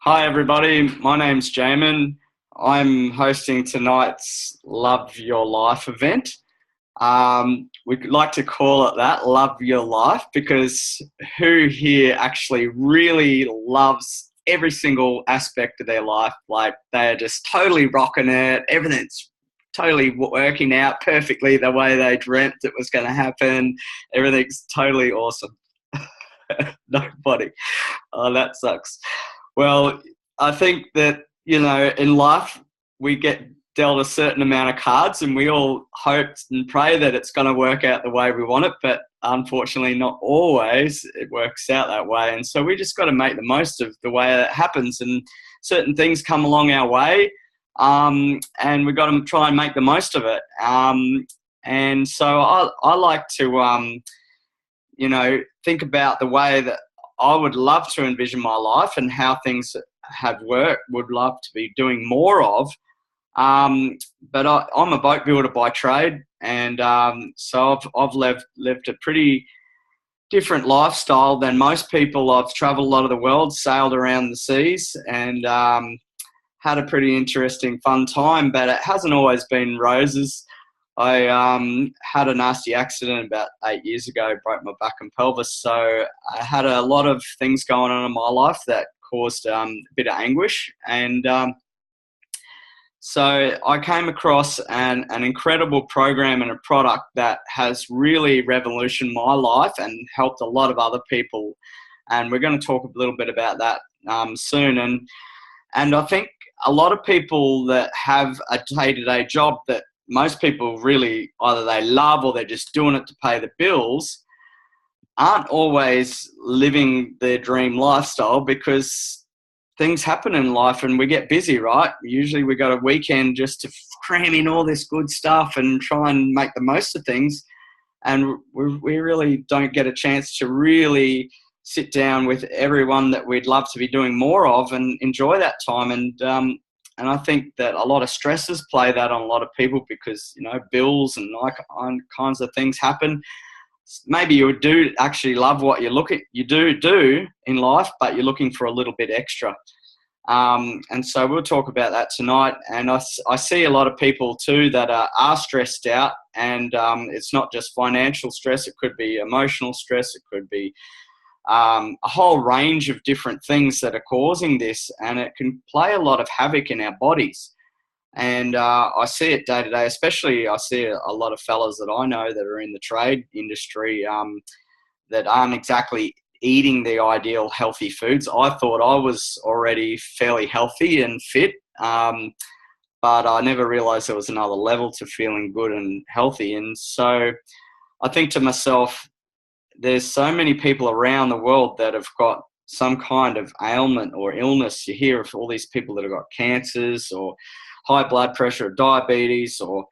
Hi, everybody. My name's Jamin. I'm hosting tonight's Love Your Life event. We'd like to call it that, Love Your Life, because who here actually really loves every single aspect of their life? Like, they're just totally rocking it. Everything's totally working out perfectly the way they dreamt it was going to happen. Everything's totally awesome. Nobody. Oh, that sucks. Well, I think that, in life, we get dealt a certain amount of cards and we all hope and pray that it's going to work out the way we want it. But unfortunately, not always it works out that way. And so we just got to make the most of the way that happens. And certain things come along our way, and we've got to try and make the most of it. And so I like to, think about the way that I would love to envision my life and how things have worked, would love to be doing more of. But I'm a boat builder by trade, and so I've lived a pretty different lifestyle than most people. I've travelled a lot of the world, sailed around the seas, and had a pretty interesting, fun time, but it hasn't always been roses. I had a nasty accident about 8 years ago, broke my back and pelvis. So I had a lot of things going on in my life that caused a bit of anguish. And so I came across an incredible program and a product that has really revolutionized my life and helped a lot of other people. And we're going to talk a little bit about that soon. And I think a lot of people that have a day-to-day job that most people really either they love or they're just doing it to pay the bills aren't always living their dream lifestyle, because things happen in life and we get busy, right? Usually we got a weekend just to cram in all this good stuff and try and make the most of things. And we really don't get a chance to really sit down with everyone that we'd love to be doing more of and enjoy that time. And I think that a lot of stresses play that on a lot of people because, bills and like kinds of things happen. Maybe you do actually love what you do in life, but you're looking for a little bit extra. And so we'll talk about that tonight. And I see a lot of people too that are stressed out, and it's not just financial stress. It could be emotional stress. It could be a whole range of different things that are causing this, and it can play a lot of havoc in our bodies. And I see it day to day, especially I see a lot of fellas that I know that are in the trade industry that aren't exactly eating the ideal healthy foods. I thought I was already fairly healthy and fit, but I never realized there was another level to feeling good and healthy. And so I think to myself, there's so many people around the world that have got some kind of ailment or illness. You hear of all these people that have got cancers or high blood pressure or diabetes or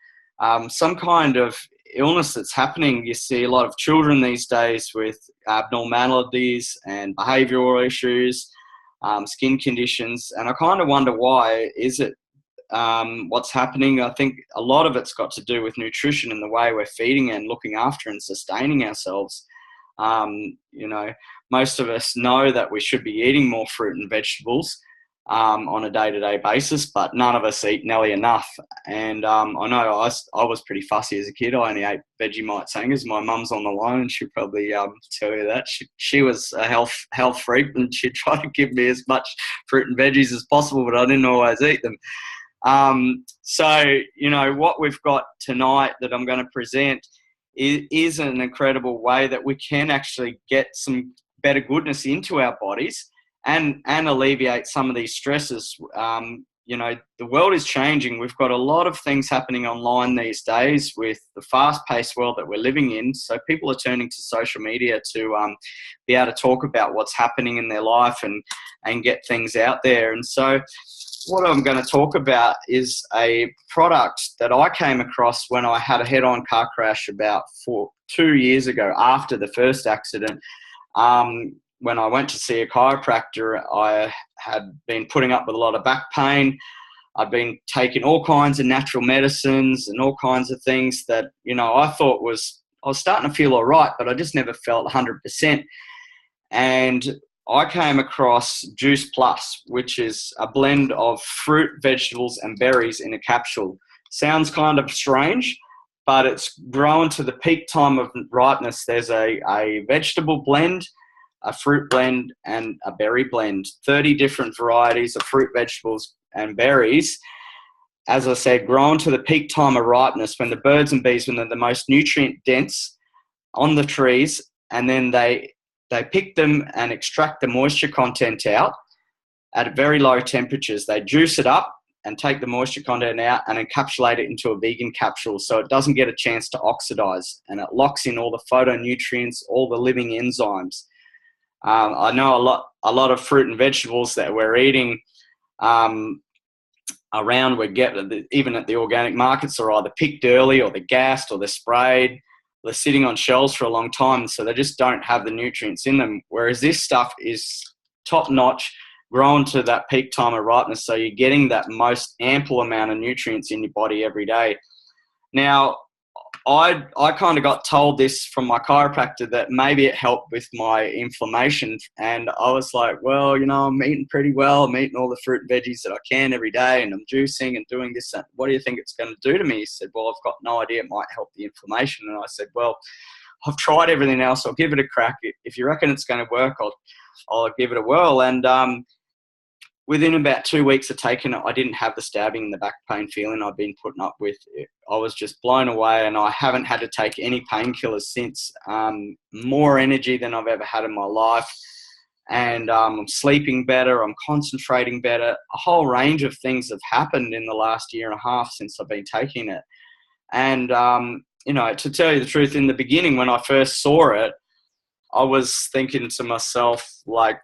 some kind of illness that's happening. You see a lot of children these days with abnormalities and behavioural issues, skin conditions. And I kind of wonder why is it what's happening. I think a lot of it's got to do with nutrition and the way we're feeding and looking after and sustaining ourselves. Most of us know that we should be eating more fruit and vegetables on a day-to-day basis, but none of us eat nearly enough. And I know I was pretty fussy as a kid. I only ate Vegemite sangers. My mum's on the line and she'll probably tell you that. She was a health freak and she'd try to give me as much fruit and veggies as possible, but I didn't always eat them. So what we've got tonight that I'm going to present is an incredible way that we can actually get some better goodness into our bodies and alleviate some of these stresses. The world is changing. We've got a lot of things happening online these days with the fast-paced world that we're living in. So people are turning to social media to be able to talk about what's happening in their life and get things out there. And so what I'm going to talk about is a product that I came across when I had a head-on car crash about 2 years ago after the first accident. When I went to see a chiropractor, I had been putting up with a lot of back pain. I'd been taking all kinds of natural medicines and all kinds of things that, I thought I was starting to feel all right, but I just never felt 100%. And I came across Juice Plus, which is a blend of fruit, vegetables, and berries in a capsule. Sounds kind of strange, but it's grown to the peak time of ripeness. There's a vegetable blend, a fruit blend, and a berry blend. 30 different varieties of fruit, vegetables, and berries. As I said, grown to the peak time of ripeness when the birds and bees, when they're the most nutrient dense on the trees, and then they pick them and extract the moisture content out at very low temperatures. They juice it up and take the moisture content out and encapsulate it into a vegan capsule so it doesn't get a chance to oxidize, and it locks in all the phytonutrients, all the living enzymes. I know a lot of fruit and vegetables that we're eating around, even at the organic markets, are either picked early or they're gassed or they're sprayed. They're sitting on shelves for a long time, so they just don't have the nutrients in them. Whereas this stuff is top notch, grown to that peak time of ripeness, so you're getting that most ample amount of nutrients in your body every day. Now, I kind of got told this from my chiropractor that maybe it helped with my inflammation. And I was like, well, you know, I'm eating pretty well. I'm eating all the fruit and veggies that I can every day, and I'm juicing and doing this. And what do you think it's going to do to me? He said, well, I've got no idea. It might help the inflammation. And I said, well, I've tried everything else. I'll give it a crack. If you reckon it's going to work, I'll give it a whirl. And within about 2 weeks of taking it, I didn't have the stabbing and the back pain feeling I've been putting up with. I was just blown away, and I haven't had to take any painkillers since. More energy than I've ever had in my life. And I'm sleeping better. I'm concentrating better. A whole range of things have happened in the last year and a half since I've been taking it. And, you know, to tell you the truth, in the beginning, when I first saw it, I was thinking to myself, like,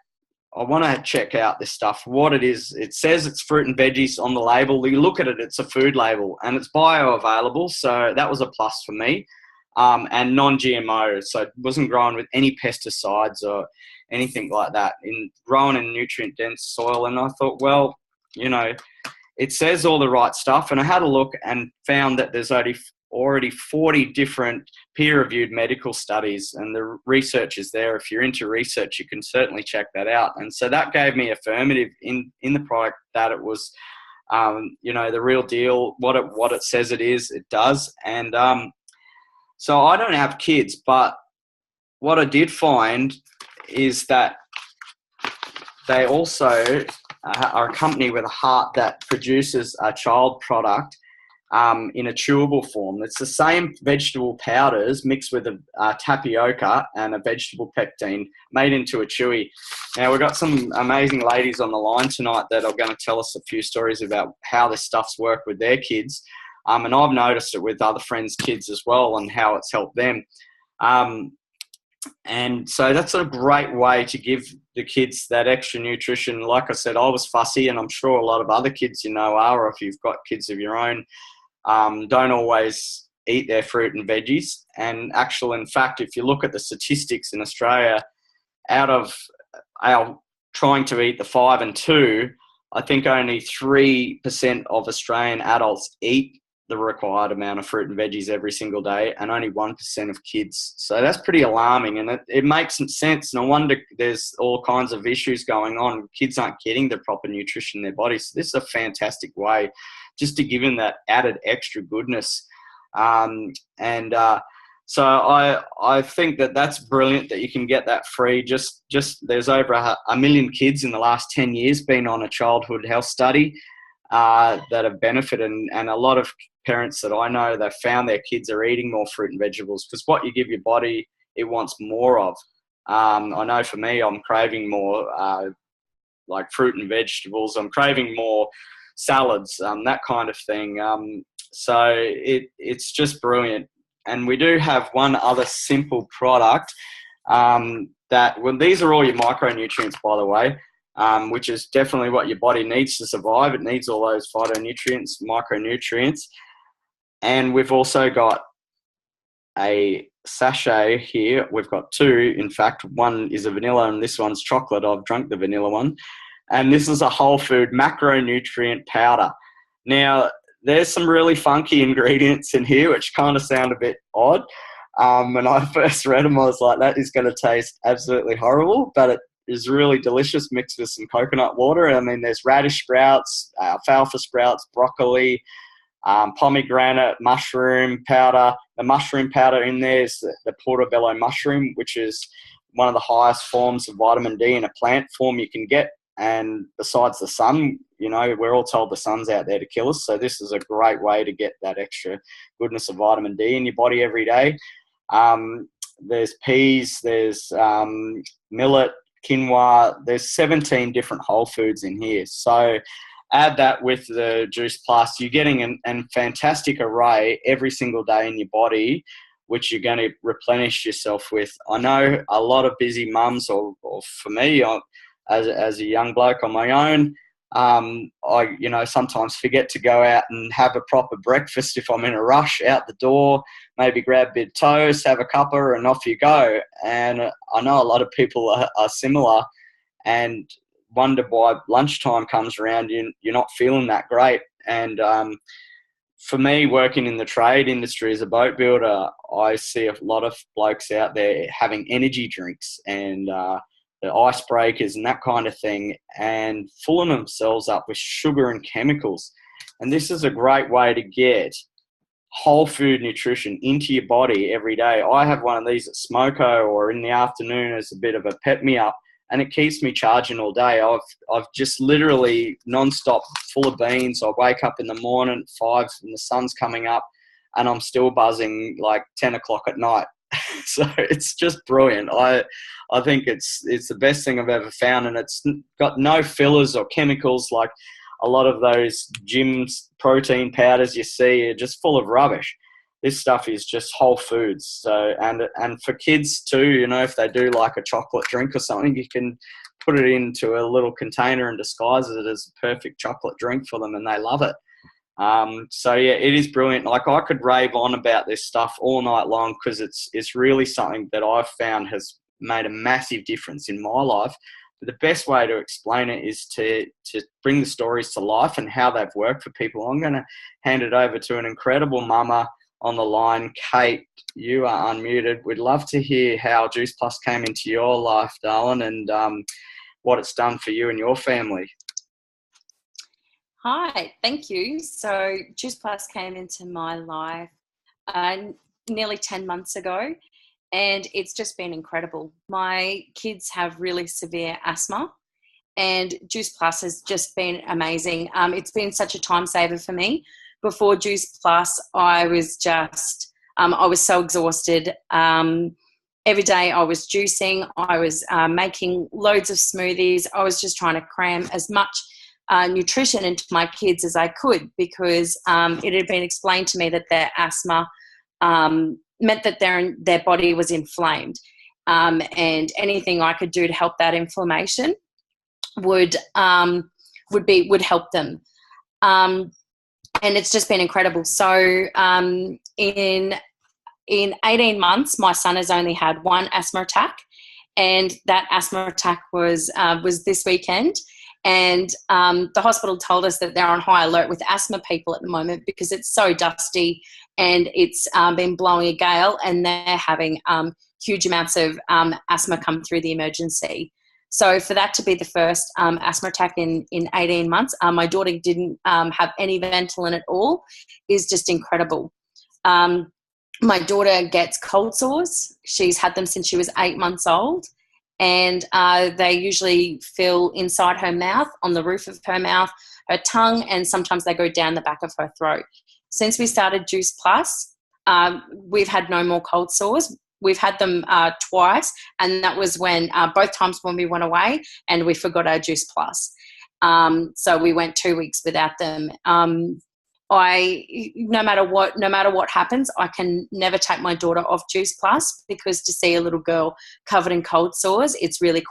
I want to check out this stuff, what it is. It says it's fruit and veggies on the label. You look at it, it's a food label, and it's bioavailable. So that was a plus for me. And non-GMO. So it wasn't grown with any pesticides or anything like that. Grown in nutrient-dense soil. And I thought, well, you know, it says all the right stuff. And I had a look and found that there's already 40 different peer-reviewed medical studies, and the research is there. If you're into research, you can certainly check that out. And so that gave me affirmative in the product that it was, you know, the real deal. What it says it is, it does. And so I don't have kids, but what I did find is that they also are a company with a heart that produces a child product in a chewable form. It's the same vegetable powders mixed with a tapioca and a vegetable pectin made into a chewy. Now, we've got some amazing ladies on the line tonight that are going to tell us a few stories about how this stuff's worked with their kids. And I've noticed it with other friends' kids as well and how it's helped them. And so that's a great way to give the kids that extra nutrition. Like I said, I was fussy, and I'm sure a lot of other kids you know are, or if you've got kids of your own, don't always eat their fruit and veggies. And in fact, if you look at the statistics in Australia, out of our trying to eat the 5 and 2, I think only 3% of Australian adults eat the required amount of fruit and veggies every single day, and only 1% of kids. So that's pretty alarming, and it makes some sense. No wonder there's all kinds of issues going on. Kids aren't getting the proper nutrition in their bodies. So this is a fantastic way just to give them that added extra goodness. So I think that's brilliant that you can get that free. Just there's over a million kids in the last 10 years been on a childhood health study that have benefited, and a lot of parents that I know, they've found their kids are eating more fruit and vegetables, because what you give your body, it wants more of. I know for me, I'm craving more like fruit and vegetables. I'm craving more salads, that kind of thing. So it's just brilliant. And we do have one other simple product these are all your micronutrients, by the way, which is definitely what your body needs to survive. It needs all those phytonutrients, micronutrients. And we've also got a sachet here. We've got two, in fact. One is a vanilla and this one's chocolate. I've drunk the vanilla one. And this is a whole food macronutrient powder. Now, there's some really funky ingredients in here, which kind of sound a bit odd. When I first read them, I was like, that is going to taste absolutely horrible. But is really delicious mixed with some coconut water. I mean, there's radish sprouts, alfalfa sprouts, broccoli, pomegranate, mushroom powder. The mushroom powder in there is the portobello mushroom, which is one of the highest forms of vitamin D in a plant form you can get. And besides the sun, we're all told the sun's out there to kill us. So this is a great way to get that extra goodness of vitamin D in your body every day. There's peas, there's millet, quinoa. There's 17 different whole foods in here. So add that with the Juice Plus, you're getting a fantastic array every single day in your body, which you're going to replenish yourself with. I know a lot of busy mums, or for me, as a young bloke on my own, I sometimes forget to go out and have a proper breakfast if I'm in a rush out the door, maybe grab a bit of toast, have a cuppa, and off you go. And I know a lot of people are similar and wonder why lunchtime comes around, you're not feeling that great. And for me, working in the trade industry as a boat builder, I see a lot of blokes out there having energy drinks and the icebreakers and that kind of thing, and filling themselves up with sugar and chemicals. And this is a great way to get whole food nutrition into your body every day. I have one of these at Smoko or in the afternoon as a bit of a pep-me-up, and it keeps me charging all day. I've just literally non-stop full of beans. I wake up in the morning at 5 and the sun's coming up, and I'm still buzzing like 10 o'clock at night. So it's just brilliant. I think it's the best thing I've ever found, and it's got no fillers or chemicals like a lot of those gyms protein powders you see are just full of rubbish. This stuff is just whole foods. So and for kids too, if they do like a chocolate drink or something, you can put it into a little container and disguise it as a perfect chocolate drink for them, and they love it. So yeah, it is brilliant. Like, I could rave on about this stuff all night long because it's really something that I've found has made a massive difference in my life. But the best way to explain it is to bring the stories to life and how they've worked for people. I'm going to hand it over to an incredible mama on the line. Kate, you are unmuted. We'd love to hear how Juice Plus came into your life, darling, and what it's done for you and your family. Hi, thank you. So Juice Plus came into my life nearly 10 months ago, and it's just been incredible. My kids have really severe asthma, and Juice Plus has just been amazing. It's been such a time saver for me. Before Juice Plus, I was just, I was so exhausted. Every day I was juicing, I was making loads of smoothies. I was just trying to cram as much nutrition into my kids as I could, because it had been explained to me that their asthma meant that their body was inflamed, and anything I could do to help that inflammation would help them. And it's just been incredible. So in 18 months, my son has only had one asthma attack, and that asthma attack was this weekend. And the hospital told us that they're on high alert with asthma people at the moment because it's so dusty and it's been blowing a gale, and they're having huge amounts of asthma come through the emergency. So for that to be the first asthma attack in 18 months, my daughter didn't have any Ventolin at all, is just incredible. My daughter gets cold sores. She's had them since she was 8 months old. And they usually feel inside her mouth, on the roof of her mouth, her tongue, and sometimes they go down the back of her throat. Since we started Juice Plus, we've had no more cold sores. We've had them twice, and that was when both times when we went away and we forgot our Juice Plus. So we went 2 weeks without them. No matter what happens, I can never take my daughter off Juice Plus, because to see a little girl covered in cold sores, it's really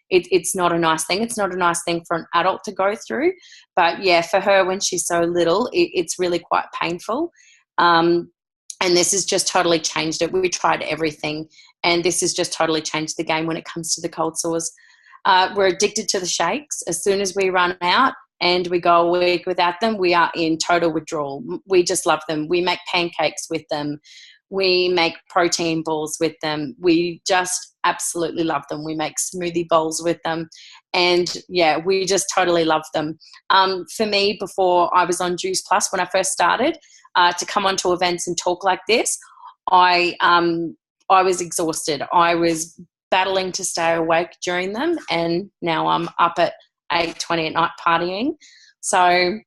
it's not a nice thing. It's not a nice thing for an adult to go through. But yeah, for her, when she's so little, it's really quite painful. And this has just totally changed it. We tried everything, and this has just totally changed the game when it comes to the cold sores. We're addicted to the shakes. As soon as we run out and we go a week without them, we are in total withdrawal. We just love them. We make pancakes with them. We make protein balls with them. We just absolutely love them. We make smoothie bowls with them, and yeah, we just totally love them. For me, before I was on Juice Plus, when I first started, to come onto events and talk like this, I was exhausted. I was battling to stay awake during them, and now I'm up at 8:20 at night partying. So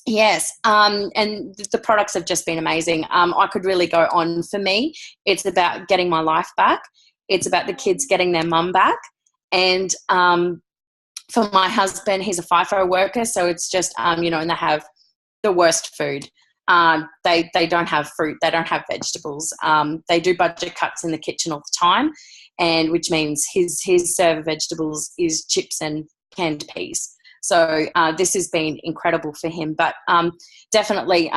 yes, and the products have just been amazing. I could really go on. For me, it's about getting my life back. It's about the kids getting their mum back. And for my husband, he's a FIFO worker, so it's just, and they have the worst food. They don't have fruit. They don't have vegetables. They do budget cuts in the kitchen all the time, and which means his serve of vegetables is chips and canned peas. So this has been incredible for him. But definitely,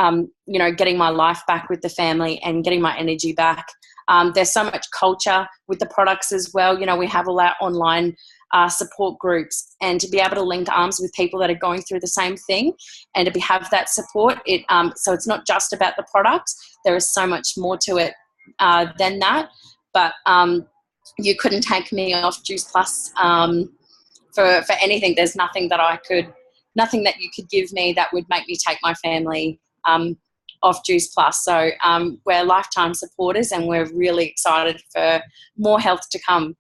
getting my life back with the family and getting my energy back. There's so much culture with the products as well. We have all our online support groups, and to be able to link arms with people that are going through the same thing and to have that support. So it's not just about the products. There is so much more to it than that. But you couldn't take me off Juice Plus for anything. There's nothing that you could give me that would make me take my family off Juice Plus. So we're lifetime supporters, and we're really excited for more health to come.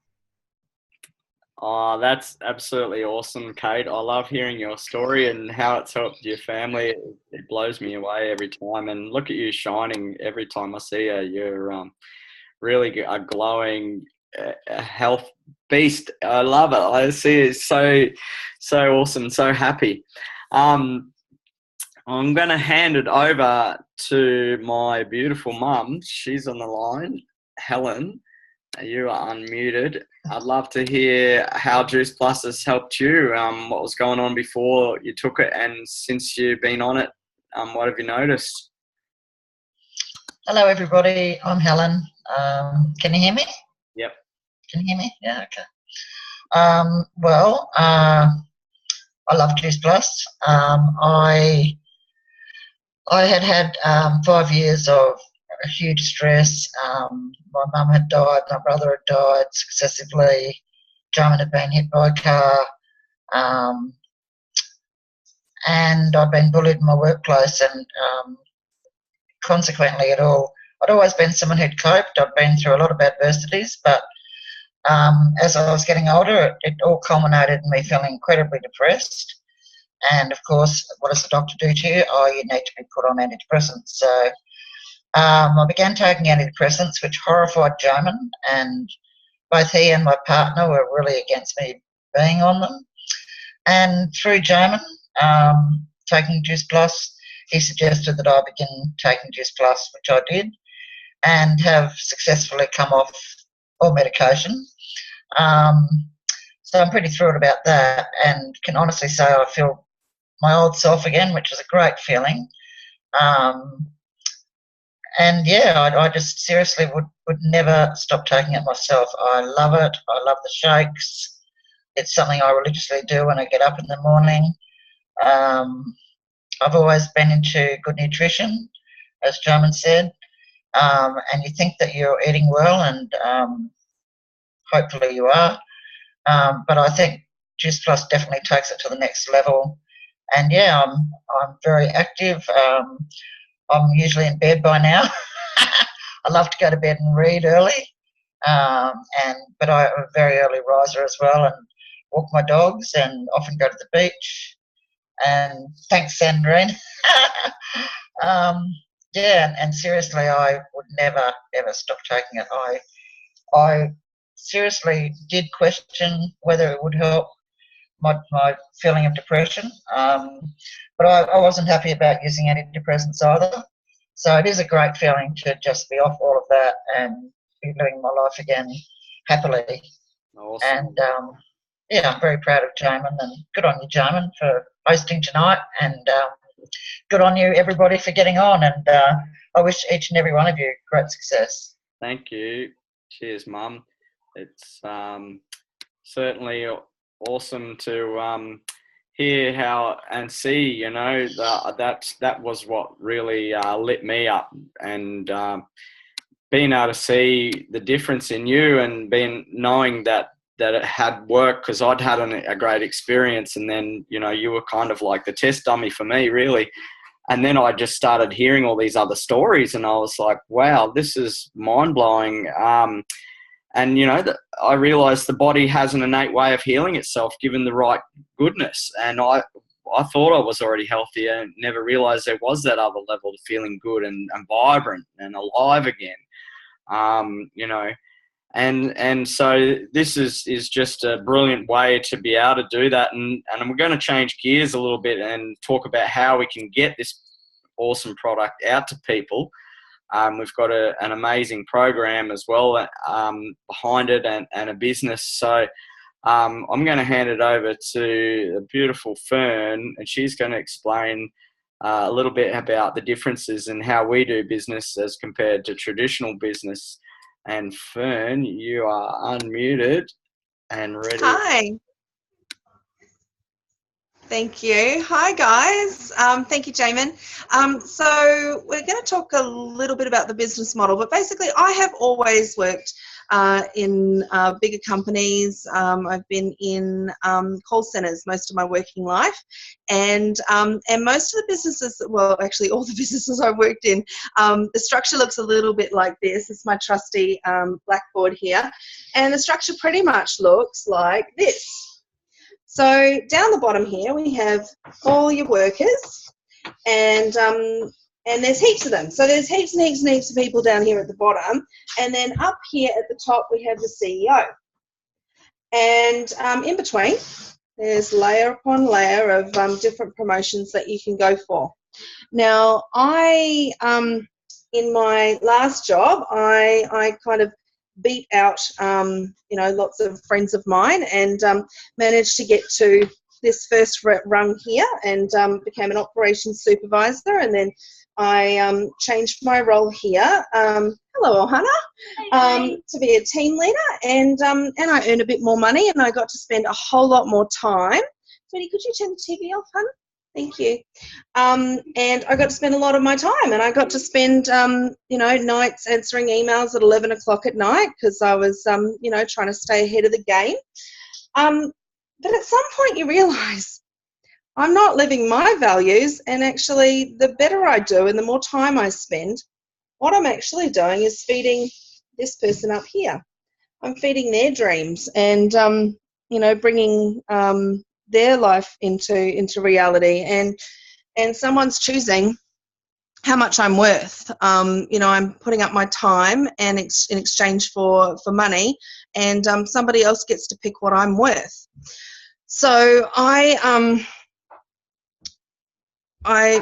Oh, that's absolutely awesome, Kate. I love hearing your story and how it's helped your family. It blows me away every time. And look at you shining every time I see you. You're really a glowing health beast. I love it. I see it. So awesome. So happy. I'm going to hand it over to my beautiful mum. She's on the line. Helen, you are unmuted. I'd love to hear how Juice Plus has helped you, what was going on before you took it, and since you've been on it, what have you noticed? Hello, everybody. I'm Helen. Can you hear me? Yep. Can you hear me? Yeah, okay. I love Juice Plus. I had 5 years of huge stress. My mum had died, my brother had died successively, Jarman had been hit by a car, and I'd been bullied in my workplace, and consequently I'd always been someone who'd coped. I'd been through a lot of adversities, but as I was getting older, it all culminated in me feeling incredibly depressed. And of course, what does the doctor do to you? Oh, you need to be put on antidepressants. So I began taking antidepressants, which horrified Jarman, and both he and my partner were really against me being on them. And through Jarman, taking Juice Plus, he suggested that I begin taking Juice Plus, which I did, and have successfully come off all medication. So I'm pretty thrilled about that, and can honestly say I feel my old self again, which is a great feeling. And yeah, I just seriously would never stop taking it myself. I love it. I love the shakes. It's something I religiously do when I get up in the morning. I've always been into good nutrition, as Jarman said, and you think that you're eating well, and hopefully you are. But I think Juice Plus definitely takes it to the next level. And yeah, I'm very active. I'm usually in bed by now. I love to go to bed and read early, but I'm a very early riser as well, and walk my dogs, and often go to the beach. And thanks, Sandrine. Yeah, and seriously, I would never ever stop taking it. I seriously did question whether it would help my feeling of depression, but I wasn't happy about using antidepressants either. So it is a great feeling to just be off all of that and be living my life again happily. Awesome. And yeah, I'm very proud of Jarman, and good on you, Jarman, for hosting tonight, and good on you, everybody, for getting on. And I wish each and every one of you great success. Thank you. Cheers, Mum. It's certainly awesome to hear how and see, that was what really lit me up, and being able to see the difference in you and knowing that it had worked, because I'd had a great experience, and then, you know, you were kind of like the test dummy for me, really. And then I just started hearing all these other stories, and I was like, wow, this is mind-blowing. And, you know, I realized the body has an innate way of healing itself given the right goodness. And I thought I was already healthy and never realized there was that other level of feeling good and vibrant and alive again. You know, and so this is just a brilliant way to be able to do that. And we're going to change gears a little bit and talk about how we can get this awesome product out to people. We've got an amazing program as well behind it, and a business. So I'm going to hand it over to the beautiful Fern, and she's going to explain a little bit about the differences in how we do business as compared to traditional business. And Fern, you are unmuted and ready. Hi. Thank you. Hi, guys. Thank you, Jamin. So we're going to talk a little bit about the business model, but basically I have always worked in bigger companies. I've been in call centres most of my working life, and most of the businesses, well, actually all the businesses I worked in, the structure looks a little bit like this. It's my trusty blackboard here, and the structure pretty much looks like this. So down the bottom here we have all your workers, and there's heaps of them. So there's heaps and heaps and heaps of people down here at the bottom, and then up here at the top we have the CEO. And in between there's layer upon layer of different promotions that you can go for. Now I, in my last job, I kind of beat out, you know, lots of friends of mine, and managed to get to this first rung here, and became an operations supervisor, and then I changed my role here. Hello, Ohana, to be a team leader, and I earned a bit more money, and I got to spend a whole lot more time. Sweetie, could you turn the TV off, hun? Thank you. And I got to spend a lot of my time, and I got to spend, you know, nights answering emails at 11 o'clock at night because I was, you know, trying to stay ahead of the game. But at some point you realise I'm not living my values, and actually the better I do and the more time I spend, what I'm actually doing is feeding this person up here. I'm feeding their dreams and, you know, bringing their life into reality, and someone's choosing how much I'm worth. You know, I'm putting up my time and in exchange for money, and somebody else gets to pick what I'm worth. So I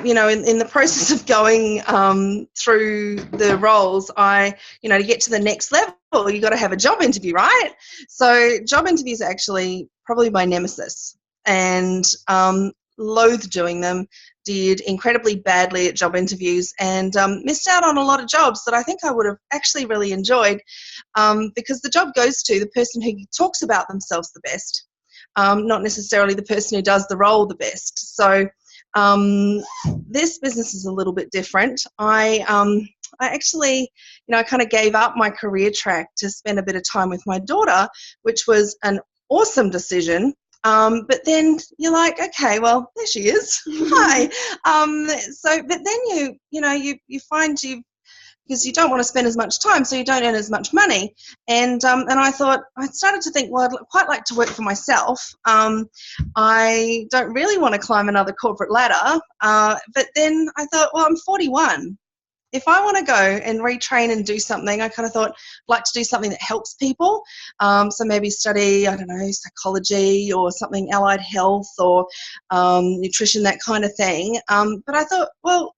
you know, in the process of going through the roles, you know, to get to the next level, you got to have a job interview, right? So job interviews are actually probably my nemesis, and loathed doing them, did incredibly badly at job interviews, and missed out on a lot of jobs that I think I would have actually really enjoyed, because the job goes to the person who talks about themselves the best, not necessarily the person who does the role the best. So this business is a little bit different. I actually, you know, I kind of gave up my career track to spend a bit of time with my daughter, which was an awesome decision. But then you're like, okay, well, there she is. Hi. But then you know, you find because you don't want to spend as much time, so you don't earn as much money. And I thought, I started to think, well, I'd quite like to work for myself. I don't really want to climb another corporate ladder. But then I thought, well, I'm 41. If I want to go and retrain and do something, I kind of thought I'd like to do something that helps people. So maybe study, I don't know, psychology or something, allied health or nutrition, that kind of thing. But I thought, well,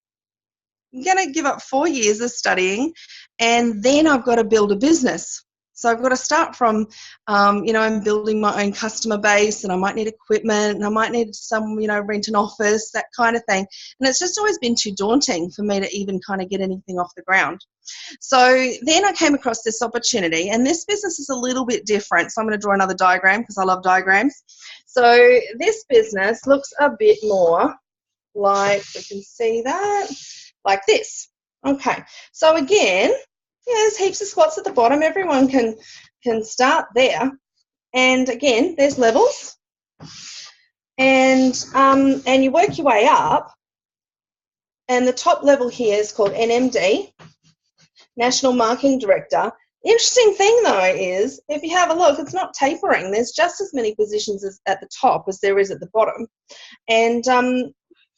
I'm going to give up 4 years of studying, and then I've got to build a business. So I've got to start from, you know, I'm building my own customer base, and I might need equipment, and I might need some, you know, rent an office, that kind of thing. And it's just always been too daunting for me to even kind of get anything off the ground. So then I came across this opportunity, and this business is a little bit different. So I'm going to draw another diagram because I love diagrams. So this business looks a bit more like, we can see that, like this. Okay, so again, Yeah, there's heaps of spots at the bottom. Everyone can start there. And again, there's levels. And you work your way up. And the top level here is called NMD, National Marketing Director. The interesting thing, though, is if you have a look, it's not tapering. There's just as many positions at the top as there is at the bottom. And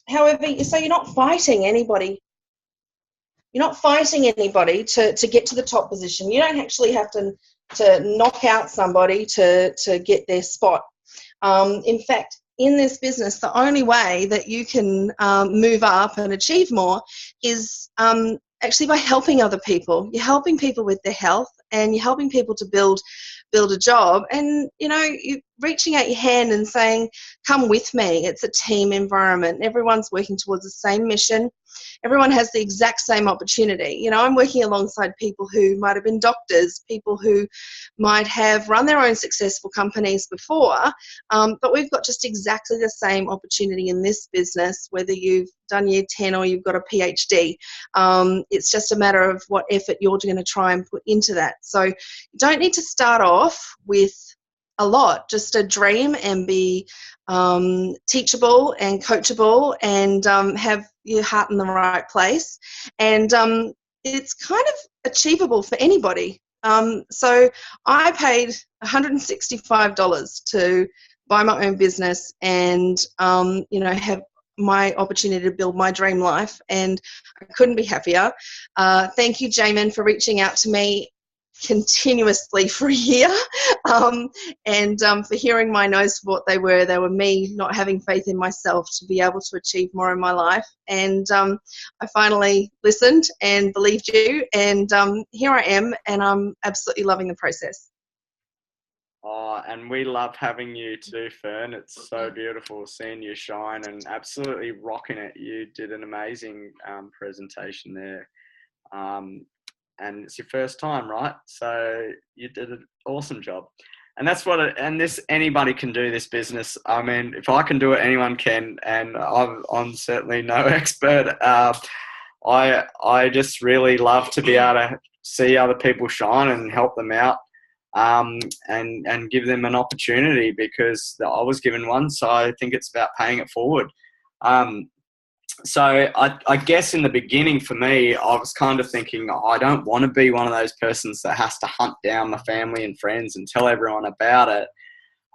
however, so you're not fighting anybody. You're not fighting anybody to get to the top position. You don't actually have to knock out somebody to get their spot. In fact, in this business, the only way that you can move up and achieve more is actually by helping other people. You're helping people with their health, and you're helping people to build a job. And, you know, you're reaching out your hand and saying, come with me. It's a team environment. Everyone's working towards the same mission. Everyone has the exact same opportunity. You know, I'm working alongside people who might have been doctors, people who might have run their own successful companies before, but we've got just exactly the same opportunity in this business, whether you've done year 10 or you've got a PhD. It's just a matter of what effort you're going to try and put into that. So you don't need to start off with a lot, just a dream, and be teachable and coachable, and have your heart in the right place. And it's kind of achievable for anybody. So I paid $165 to buy my own business and, you know, have my opportunity to build my dream life, and I couldn't be happier. Thank you, Jamin, for reaching out to me continuously for a year, and for hearing my no's for what they were. They were me not having faith in myself to be able to achieve more in my life. And I finally listened and believed you, and here I am, and I'm absolutely loving the process. Oh, and we love having you too, Fern. It's so beautiful seeing you shine and absolutely rocking it. You did an amazing presentation there. And it's your first time, right? So you did an awesome job. And that's anybody can do this business. I mean, if I can do it, anyone can. And I'm certainly no expert. I just really love to be able to see other people shine and help them out, and give them an opportunity, because I was given one. So I think it's about paying it forward. So I guess in the beginning for me, I was kind of thinking, I don't want to be one of those persons that has to hunt down my family and friends and tell everyone about it.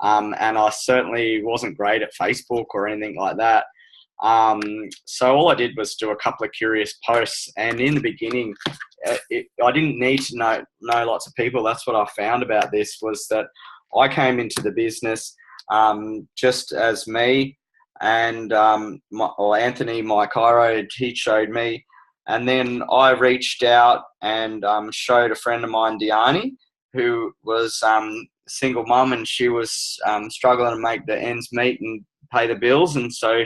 And I certainly wasn't great at Facebook or anything like that. So all I did was do a couple of curious posts. And in the beginning, I didn't need to know lots of people. That's what I found about this, was that I came into the business just as me. And Anthony, my chiro, he showed me. And then I reached out and showed a friend of mine, Diani, who was a single mum, and she was struggling to make the ends meet and pay the bills. And so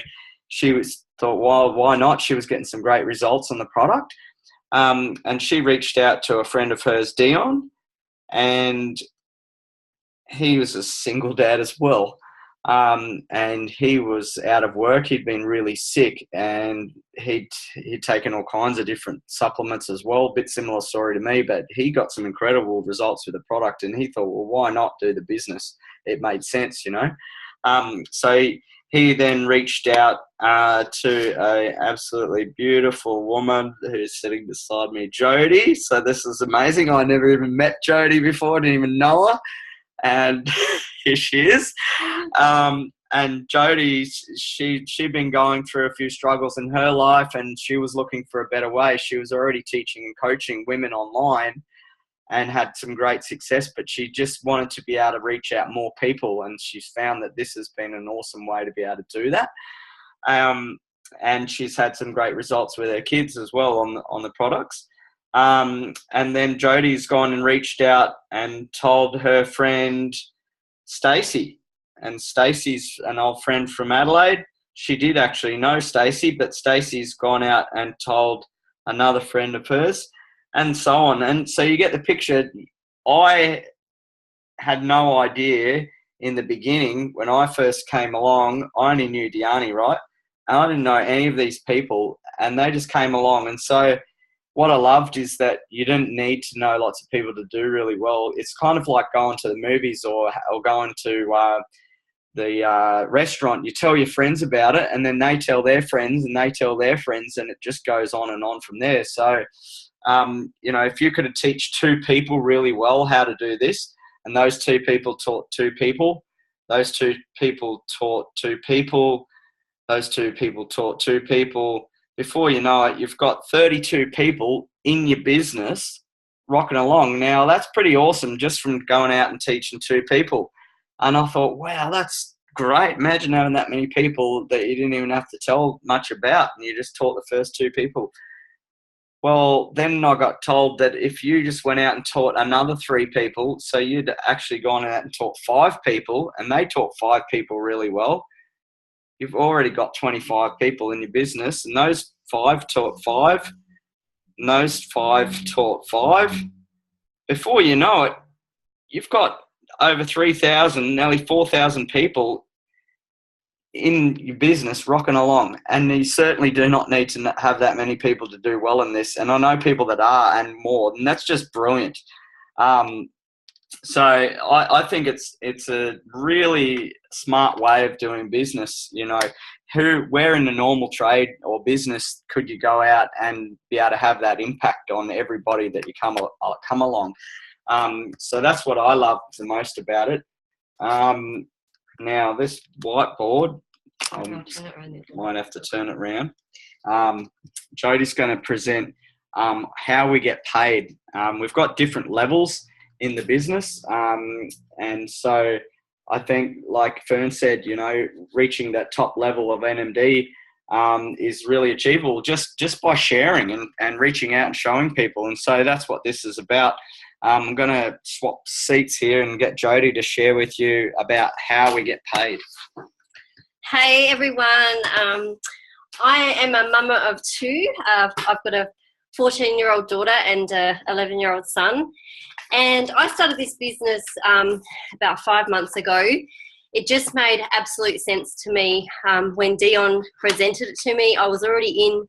she thought, well, why not? She was getting some great results on the product. And she reached out to a friend of hers, Dion, and he was a single dad as well. And he was out of work. He'd been really sick, and he'd taken all kinds of different supplements as well. A bit similar story to me, but he got some incredible results with the product, and he thought, well, why not do the business? It made sense, you know. So he then reached out to a absolutely beautiful woman who's sitting beside me, Jody. So this is amazing. I never even met Jody before. I didn't even know her. And here she is. And Jody, she'd been going through a few struggles in her life, and she was looking for a better way. She was already teaching and coaching women online and had some great success, but she just wanted to be able to reach out more people, and she's found that this has been an awesome way to be able to do that. And she's had some great results with her kids as well on the products. And then Jody's gone and reached out and told her friend Stacey, and Stacey's an old friend from Adelaide. She did actually know Stacey, but Stacey's gone out and told another friend of hers, and so on. And so you get the picture. I had no idea in the beginning when I first came along. I only knew Diani, right? And I didn't know any of these people, and they just came along. And so what I loved is that you didn't need to know lots of people to do really well. It's kind of like going to the movies or going to the restaurant. You tell your friends about it, and then they tell their friends, and they tell their friends, and it just goes on and on from there. So, if you could teach 2 people really well how to do this, and those 2 people taught 2 people, those 2 people taught 2 people, those 2 people taught 2 people, before you know it, you've got 32 people in your business rocking along. Now, that's pretty awesome just from going out and teaching 2 people. And I thought, wow, that's great. Imagine having that many people that you didn't even have to tell much about, and you just taught the first 2 people. Well, then I got told that if you just went out and taught another 3 people, so you'd actually gone out and taught 5 people, and they taught 5 people really well, you've already got 25 people in your business, and those 5 taught 5, and those 5 taught 5. Before you know it, you've got over 3,000, nearly 4,000 people in your business rocking along. And you certainly do not need to have that many people to do well in this. And I know people that are and more, and that's just brilliant. So I think it's a really smart way of doing business. Where in the normal trade or business could you go out and be able to have that impact on everybody that you come along? So that's what I love the most about it. Now this whiteboard, I might have to turn it around. Jodie's going to present how we get paid. We've got different levels in the business, and so I think, like Fern said, reaching that top level of NMD is really achievable just by sharing and reaching out and showing people. And so that's what this is about. I'm going to swap seats here and get Jodie to share with you about how we get paid. Hey everyone, I am a mama of 2. I've got a 14-year-old daughter and a 11-year-old son. And I started this business about 5 months ago. It just made absolute sense to me. When Dion presented it to me, I was already in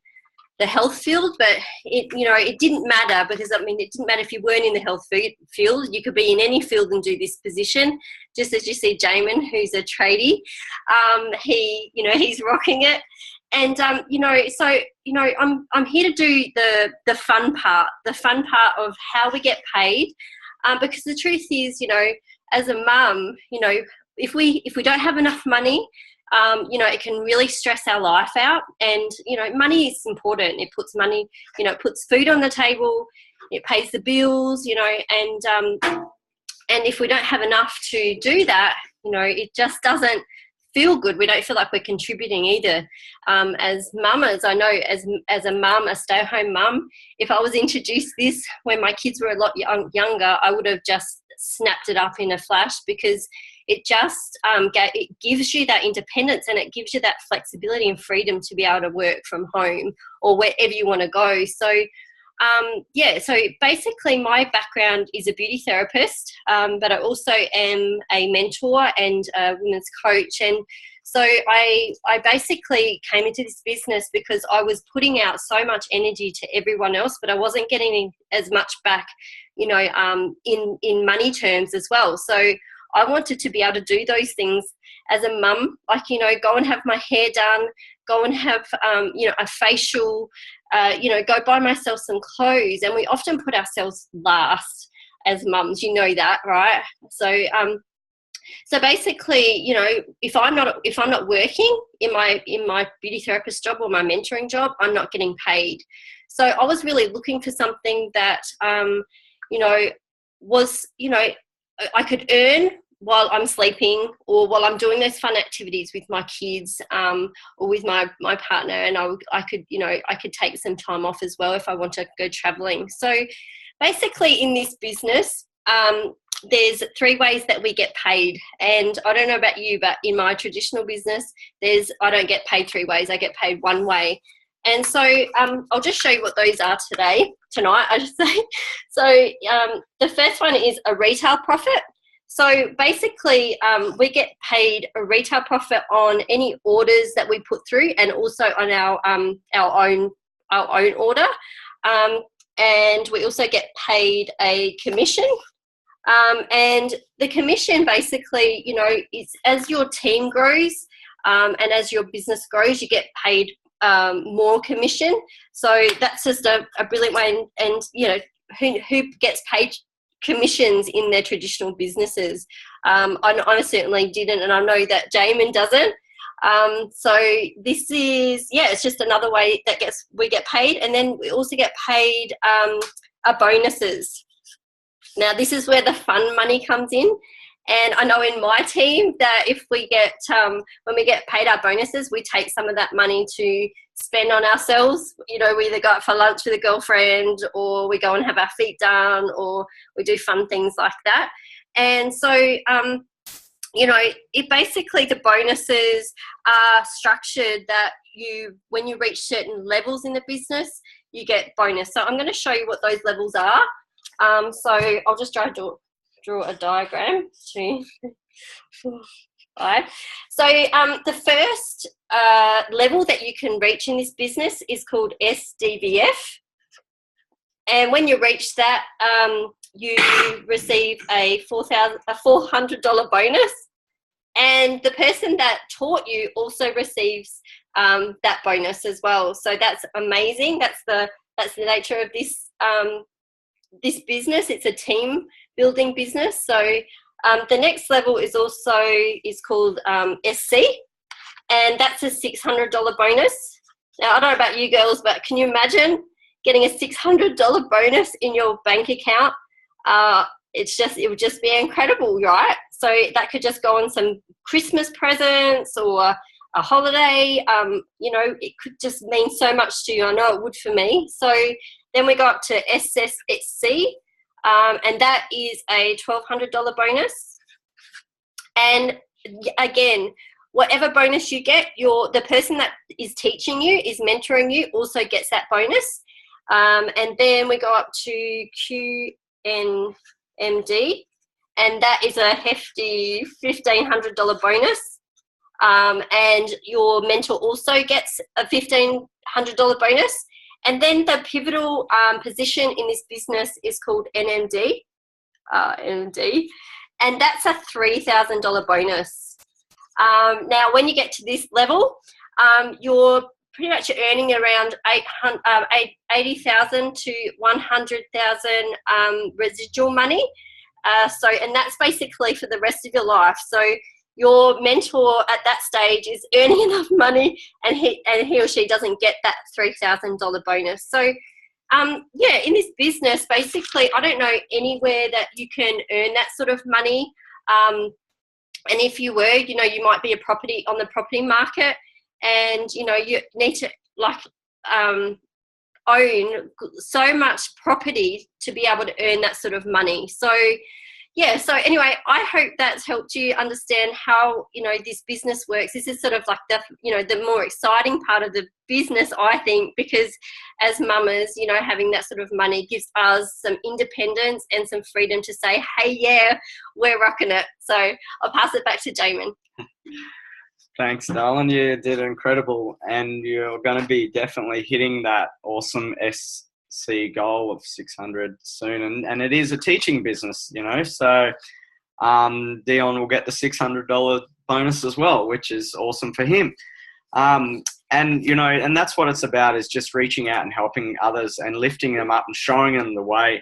the health field, but it didn't matter, because it didn't matter if you weren't in the health field. You could be in any field and do this position. Just as you see Jamin, who's a tradie, he's rocking it. And I'm here to do the fun part of how we get paid, because the truth is, as a mum, if we don't have enough money, it can really stress our life out. And money is important. It puts money, it puts food on the table, it pays the bills, and if we don't have enough to do that, it just doesn't feel good. We don't feel like we're contributing either. As mamas, I know as a mum, a stay-at-home mum, if I was introduced this when my kids were a lot younger, I would have just snapped it up in a flash, because it just it gives you that independence, and it gives you that flexibility and freedom to be able to work from home or wherever you want to go. So so basically my background is a beauty therapist, but I also am a mentor and a women's coach. And so I basically came into this business because I was putting out so much energy to everyone else, but I wasn't getting as much back, in money terms as well. So I wanted to be able to do those things as a mum, go and have my hair done, go and have, a facial, go buy myself some clothes. And we often put ourselves last as mums, that, right? So basically, if I'm not working in my beauty therapist job or my mentoring job, I'm not getting paid. So I was really looking for something that, I could earn while I'm sleeping, or while I'm doing those fun activities with my kids, or with my partner, and I could take some time off as well if I want to go traveling. So basically in this business, there's 3 ways that we get paid. And I don't know about you, but in my traditional business, I don't get paid 3 ways. I get paid 1 way. And so I'll just show you what those are tonight, I should say. So the first one is a retail profit. So basically, we get paid a retail profit on any orders that we put through, and also on our own order. and we also get paid a commission. And the commission basically, you know, is as your team grows and as your business grows, you get paid more commission. So that's just a brilliant way. And you know, who gets paid commissions in their traditional businesses? I certainly didn't, and I know that Jamin doesn't. So this is, yeah, it's just another way that we get paid. And then we also get paid our bonuses. Now, this is where the fun money comes in. And I know in my team that if we get, when we get paid our bonuses, we take some of that money to spend on ourselves. You know, we either go out for lunch with a girlfriend, or we go and have our feet done, or we do fun things like that. And so, you know, it basically, the bonuses are structured that when you reach certain levels in the business, you get bonus. So I'm going to show you what those levels are. So I'll just try to draw a diagram. Right. So the first level that you can reach in this business is called SDVF. And when you reach that, you receive a $400 bonus. And the person that taught you also receives that bonus as well. So that's amazing. That's the nature of this this business. It's a team building business. So the next level is called SC, and that's a $600 bonus. Now, I don't know about you girls, but can you imagine getting a $600 bonus in your bank account? It would just be incredible, right? So that could just go on some Christmas presents or a holiday. You know, it could just mean so much to you. I know it would for me. So then we go up to SSC, and that is a $1,200 bonus. And again, whatever bonus you get, the person that is teaching you, is mentoring you, also gets that bonus. And then we go up to QNMD, and that is a hefty $1,500 bonus. And your mentor also gets a $1,500 bonus. And then the pivotal position in this business is called NMD, and that's a $3,000 bonus. Now, when you get to this level, you're pretty much earning around $80,000 to $100,000 residual money. And that's basically for the rest of your life. So your mentor at that stage is earning enough money, and he or she doesn't get that $3,000 bonus. So, yeah, in this business, basically, I don't know anywhere that you can earn that sort of money. And if you were, you know, you might be on the property market, and you know, you need to own so much property to be able to earn that sort of money. So yeah, so anyway, I hope that's helped you understand how, you know, this business works. This is sort of like the more exciting part of the business, I think, because as mamas, you know, having that sort of money gives us some independence and some freedom to say, hey, yeah, we're rocking it. So I'll pass it back to Jamin. Thanks, darling. You did incredible, and you're going to be definitely hitting that awesome SC goal of 600 soon. And it is a teaching business, you know. So Dion will get the $600 bonus as well, which is awesome for him. And you know, and that's what it's about, is just reaching out and helping others and lifting them up and showing them the way.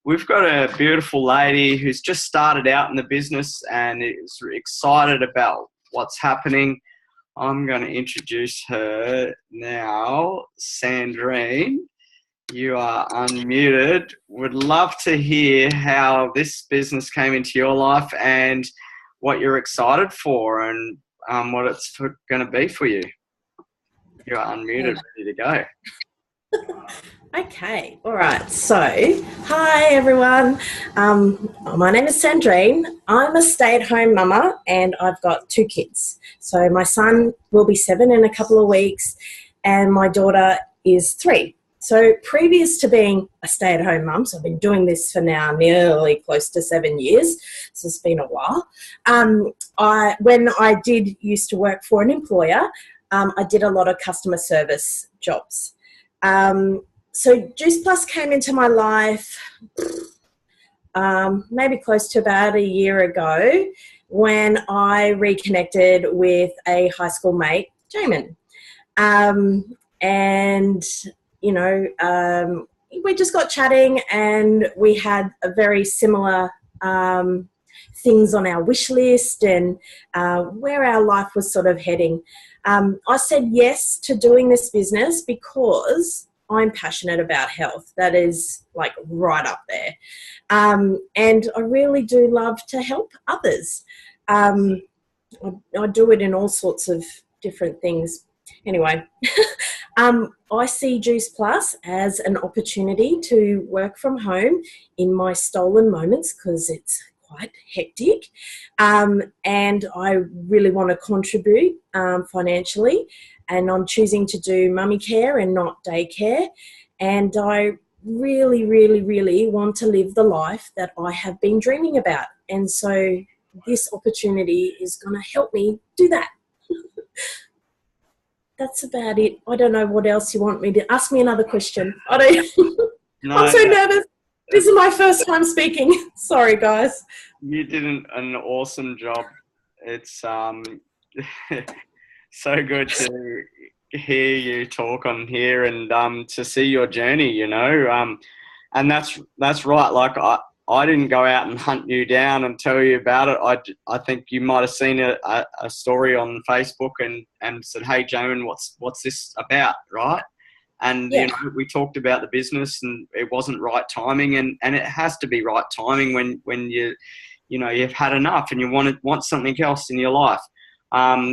We've got a beautiful lady who's just started out in the business and is excited about what's happening. I'm going to introduce her now. Sandrine, you are unmuted. Would love to hear how this business came into your life and what you're excited for, and what it's going to be for you. You are unmuted, ready to go. Okay, all right. So, hi everyone. My name is Sandrine. I'm a stay-at-home mama, and I've got 2 kids. So my son will be 7 in a couple of weeks, and my daughter is 3. So previous to being a stay-at-home mum, so I've been doing this for now nearly close to 7 years. So it's been a while. When I used to work for an employer, I did a lot of customer service jobs. So Juice Plus came into my life maybe close to about a year ago when I reconnected with a high school mate, Jamin. And, you know, we just got chatting and we had a very similar things on our wish list and where our life was sort of heading. I said yes to doing this business because I'm passionate about health. That is like right up there. And I really do love to help others. I do it in all sorts of different things. Anyway, I see Juice Plus as an opportunity to work from home in my stolen moments because it's quite hectic. And I really want to contribute financially. And I'm choosing to do mummy care and not daycare. And I really, really, really want to live the life that I have been dreaming about. And so this opportunity is going to help me do that. That's about it. I don't know what else you want me to ask me another question. I don't. No, I'm so nervous. This is my first time speaking. Sorry, guys. you did an awesome job. It's so good to hear you talk on here and to see your journey, you know. And that's right. Like I didn't go out and hunt you down and tell you about it. I think you might have seen a story on Facebook and said, "Hey, Jamin, what's this about?" Right? And Yeah. you know, we talked about the business, and it wasn't right timing, and it has to be right timing when you know you've had enough and you want something else in your life.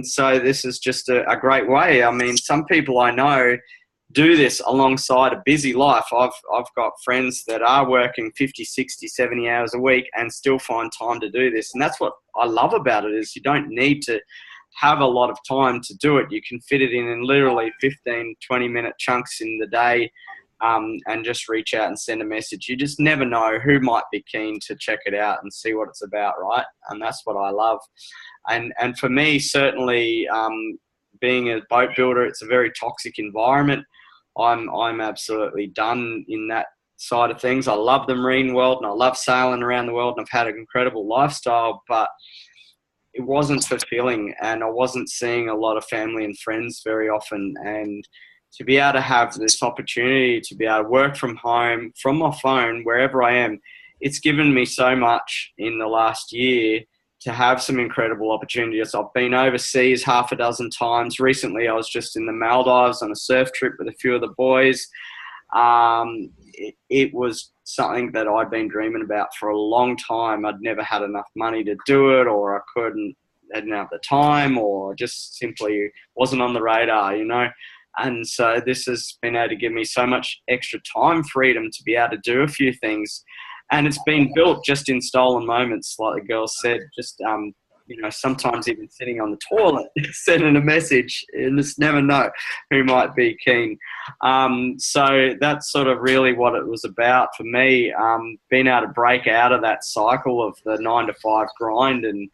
So this is just a great way. I mean, some people I know do this alongside a busy life. I've got friends that are working 50, 60, 70 hours a week and still find time to do this. And that's what I love about it is you don't need to have a lot of time to do it. You can fit it in literally 15, 20-minute chunks in the day and just reach out and send a message. You just never know who might be keen to check it out and see what it's about, right? And that's what I love. And for me, certainly being a boat builder, it's a very toxic environment. I'm absolutely done in that side of things. I love the marine world and I love sailing around the world and I've had an incredible lifestyle, but it wasn't fulfilling and I wasn't seeing a lot of family and friends very often. And to be able to have this opportunity to be able to work from home, from my phone, wherever I am, it's given me so much in the last year to have some incredible opportunities. I've been overseas half a dozen times. Recently, I was just in the Maldives on a surf trip with a few of the boys. It was something that I'd been dreaming about for a long time. I'd never had enough money to do it, or I didn't have the time, or just simply wasn't on the radar, you know. And so this has been able to give me so much extra time freedom to be able to do a few things. And it's been built just in stolen moments, like the girl said, just, you know, sometimes even sitting on the toilet, sending a message, and just never know who might be keen. So that's sort of really what it was about for me, being able to break out of that cycle of the 9-to-5 grind and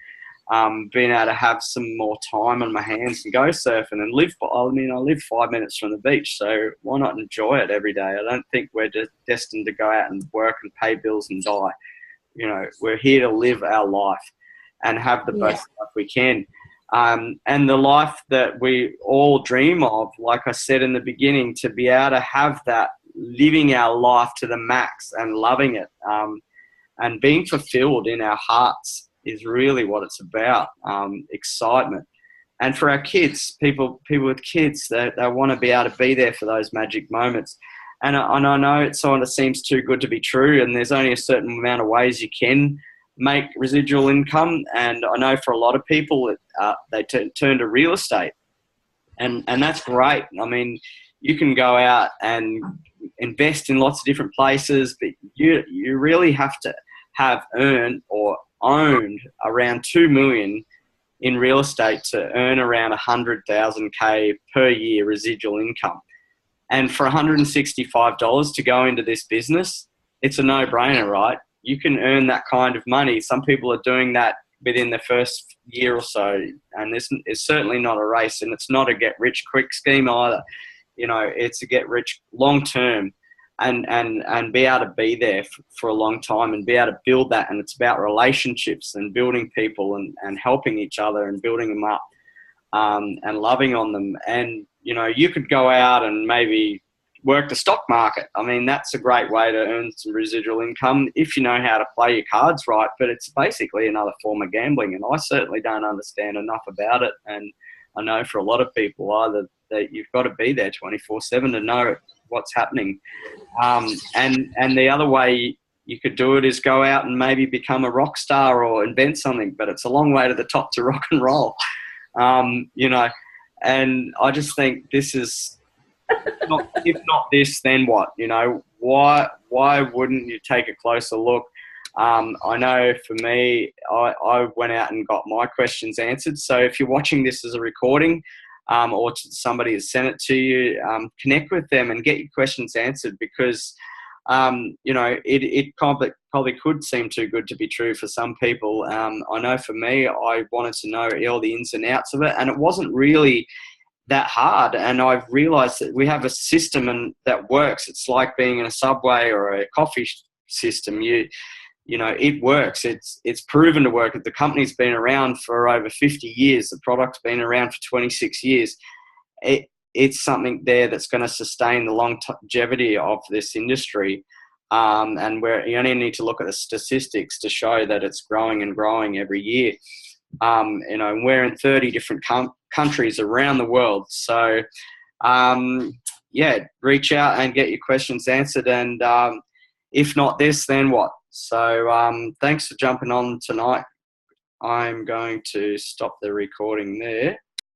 being able to have some more time on my hands and go surfing and live. I mean, I live 5 minutes from the beach, so why not enjoy it every day? I don't think we're destined to go out and work and pay bills and die. You know, we're here to live our life and have the best life we can. And the life that we all dream of, like I said in the beginning, to be able to have that, living our life to the max and loving it and being fulfilled in our hearts is really what it's about, excitement. And for our kids, people with kids, they want to be able to be there for those magic moments. And I know it sort of seems too good to be true, and there's only a certain amount of ways you can make residual income. And I know for a lot of people, they turn to real estate. And that's great. I mean, you can go out and invest in lots of different places, but you really have to have earned or owned around 2 million in real estate to earn around 100,000 K per year residual income. And for $165 to go into this business, it's a no-brainer, right? You can earn that kind of money. Some people are doing that within the first year or so, and this is certainly not a race, and it's not a get-rich-quick scheme either. You know, it's a get-rich long-term. and be able to be there for a long time and be able to build that. And it's about relationships and building people and helping each other and building them up, and loving on them. And, you know, you could go out and maybe work the stock market. I mean, that's a great way to earn some residual income if you know how to play your cards right, but it's basically another form of gambling, and I certainly don't understand enough about it. And I know for a lot of people either that you've got to be there 24/7 to know what's happening. And the other way you could do it is go out and maybe become a rock star or invent something, but it's a long way to the top to rock and roll. You know, and I just think this is, if not this, then what? You know, why wouldn't you take a closer look? I know for me, I went out and got my questions answered. So if you're watching this as a recording, or somebody has sent it to you, connect with them and get your questions answered, because you know, it probably could seem too good to be true for some people. I know for me, I wanted to know all the ins and outs of it, and it wasn't really that hard. And I've realized that we have a system that works. It's like being in a Subway or a coffee system. You know, it works. It's proven to work. The company's been around for over 50 years. The product's been around for 26 years. It's something there that's going to sustain the longevity of this industry. And you only need to look at the statistics to show that it's growing and growing every year. You know, we're in 30 different countries around the world. So, yeah, reach out and get your questions answered. And if not this, then what? So thanks for jumping on tonight. I'm going to stop the recording there.